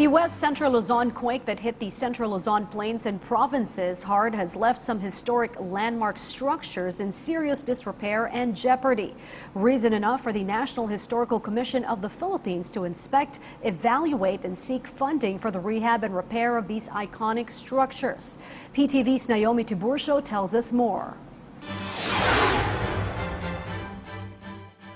The West Central Luzon quake that hit the Central Luzon plains and provinces hard has left some historic landmark structures in serious disrepair and jeopardy. Reason enough for the National Historical Commission of the Philippines to inspect, evaluate, and seek funding for the rehab and repair of these iconic structures. PTV's Naomi Tiburcio tells us more.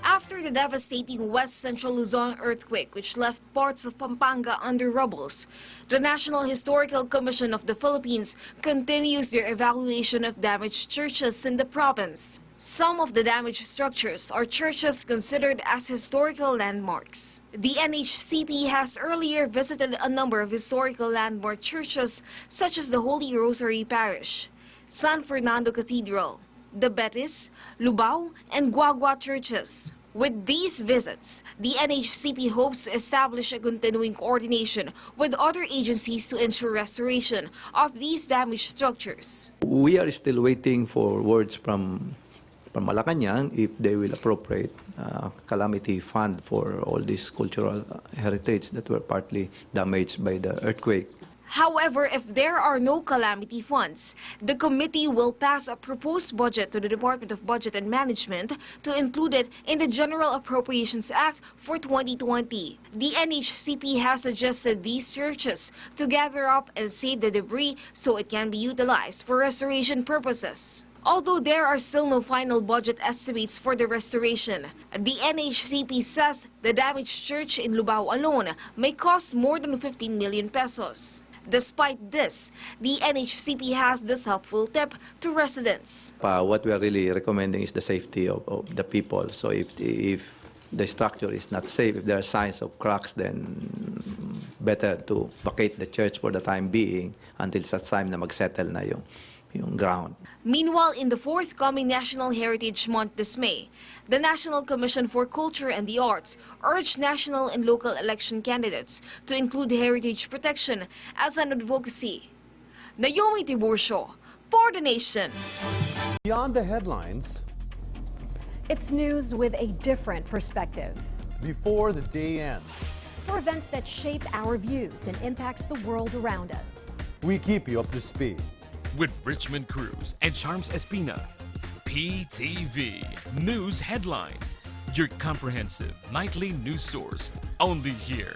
After the devastating West Central Luzon earthquake, which left parts of Pampanga under rubbles, the National Historical Commission of the Philippines continues their evaluation of damaged churches in the province. Some of the damaged structures are churches considered as historical landmarks. The NHCP has earlier visited a number of historical landmark churches such as the Holy Rosary Parish, San Fernando Cathedral, the Betis, Lubao, and Guagua churches. With these visits, the NHCP hopes to establish a continuing coordination with other agencies to ensure restoration of these damaged structures. We are still waiting for words from Malacanang if they will appropriate calamity fund for all this cultural heritage that were partly damaged by the earthquake. However, if there are no calamity funds, the committee will pass a proposed budget to the Department of Budget and Management to include it in the General Appropriations Act for 2020. The NHCP has suggested these churches to gather up and save the debris so it can be utilized for restoration purposes. Although there are still no final budget estimates for the restoration, the NHCP says the damaged church in Lubao alone may cost more than 15 million pesos. Despite this, the NHCP has this helpful tip to residents. What we are really recommending is the safety of the people. So if the structure is not safe, if there are signs of cracks, then better to vacate the church for the time being until such time na magsettle na yung ground. Meanwhile, in the forthcoming National Heritage Month this May, the National Commission for Culture and the Arts urged national and local election candidates to include heritage protection as an advocacy. Naomi Tiburcio for the Nation. Beyond the headlines, It's news with a different perspective. before the day ends, For events that shape our views and impacts the world around us. we keep you up to speed. With Richmond Cruz and Charms Espina. PTV News Headlines, your comprehensive nightly news source, only here.